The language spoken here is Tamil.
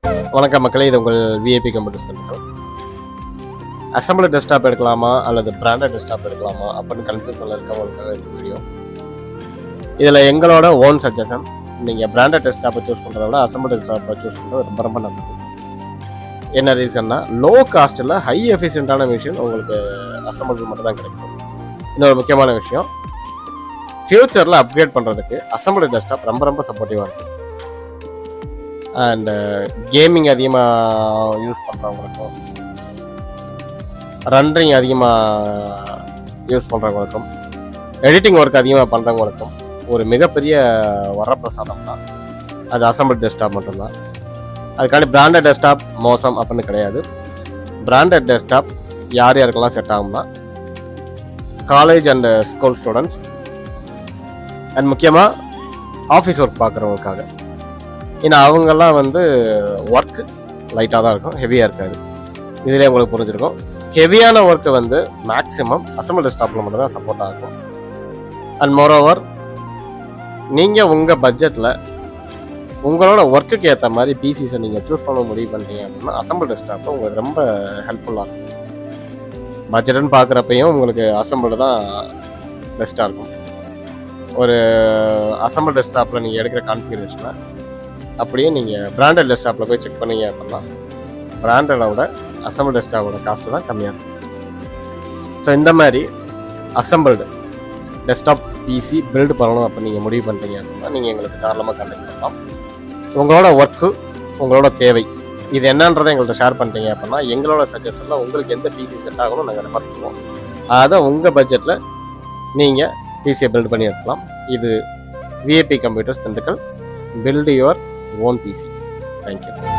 வணக்கம் மக்களே, இது உங்கள் VIP computers Dindigul. Assembly desktop எடுக்கலாமா அல்லது பிராண்டட் டெஸ்க்டாப் எடுக்கலாமா அப்படின்னு கன்ஃபியூஷனில் இருக்கவங்களுக்காக இந்த வீடியோ. இதில் எங்களோட ஓன் சஜஷன், நீங்கள் பிராண்டட் டெஸ்க்டாப்பை சூஸ் பண்ணுறத விட அசம்பிளி டெஸ்க்டாப்பை சூஸ் பண்ணுறது ரொம்ப ரொம்ப நல்லது. என்ன ரீசன்னா, லோ காஸ்ட்டில் ஹை எஃபிஷியண்ட்டான மிஷின் உங்களுக்கு அசம்பிளி மட்டும் தான் கிடைக்கும். இன்னொரு முக்கியமான விஷயம், ஃப்யூச்சரில் அப்கிரேட் பண்ணுறதுக்கு அசம்பிளி டெஸ்க்டாப் ரொம்ப ரொம்ப சப்போர்ட்டிவாக இருக்குது. அண்ட் கேமிங் அதிகமாக யூஸ் பண்ணுறவங்களுக்கும், ரன்ரிங் அதிகமாக யூஸ் பண்ணுறவங்களுக்கும், எடிட்டிங் ஒர்க் அதிகமாக பண்ணுறவங்களுக்கும் ஒரு மிகப்பெரிய வரப்பிரசாதம் தான் அது அசம்பிளி டெஸ்க்டாப் மட்டும்தான். அதுக்காண்டி பிராண்டட் டெஸ்க்டாப் மோசம் அப்படின்னு கிடையாது. பிராண்டட் டெஸ்க்டாப் யார் யாருக்கெல்லாம் செட் ஆகும்னா, college and school students and முக்கியமாக ஆஃபீஸ் ஒர்க் பார்க்குறவங்களுக்காக. ஏன்னா அவங்கெல்லாம் ஒர்க்கு லைட்டாக தான் இருக்கும், ஹெவியாக இருக்காது. இதிலே உங்களுக்கு புரிஞ்சிருக்கும். ஹெவியான ஒர்க்கு மேக்ஸிமம் அசம்பிளி டெஸ்க்டாப்பில் மட்டும் தான் சப்போர்ட்டாக இருக்கும். அண்ட் மோரோவர், நீங்கள் உங்கள் பட்ஜெட்டில் உங்களோட ஒர்க்குக்கு ஏற்ற மாதிரி பிசிஸை நீங்கள் சூஸ் பண்ண முடிவு பண்ணுறீங்க அப்படின்னா அசம்பிளி டெஸ்க்டாப்பில் உங்களுக்கு ரொம்ப ஹெல்ப்ஃபுல்லாக இருக்கும். பட்ஜெட்டுன்னு பார்க்குறப்பையும் உங்களுக்கு அசம்பிளி தான் பெஸ்ட்டாக இருக்கும். ஒரு அசம்பிளி டெஸ்க்டாப்பில் நீங்கள் எடுக்கிற கான்ஃபிகரேஷனை அப்படியே நீங்கள் பிராண்டட் டெஸ்க்டாப்பில் போய் செக் பண்ணீங்க அப்படின்னா பிராண்டடை விட அசம்பிள் டெஸ்க்டாப்போட காஸ்ட்டு தான் கம்மியாக இருக்கும். ஸோ இந்த மாதிரி அசம்பிள்டு டெஸ்க்டாப் பிசி பில்டு பண்ணணும் அப்போ நீங்கள் முடிவு பண்ணுறீங்க அப்படின்னா நீங்கள் எங்களுக்கு தாராளமாக கான்டாக்ட் பண்ணலாம். உங்களோட ஒர்க்கு, உங்களோட தேவை இது என்னன்றதை எங்கள்கிட்ட ஷேர் பண்ணுறீங்க அப்படின்னா எங்களோட சஜஷனில் உங்களுக்கு எந்த பிசி செட் ஆகணும் நாங்கள் ரெஃபர் பண்ணுவோம். அதை உங்கள் பட்ஜெட்டில் நீங்கள் பிசியை பில்டு பண்ணி எடுக்கலாம். இது VIP computers Dindigul. Build your own PC. Thank you.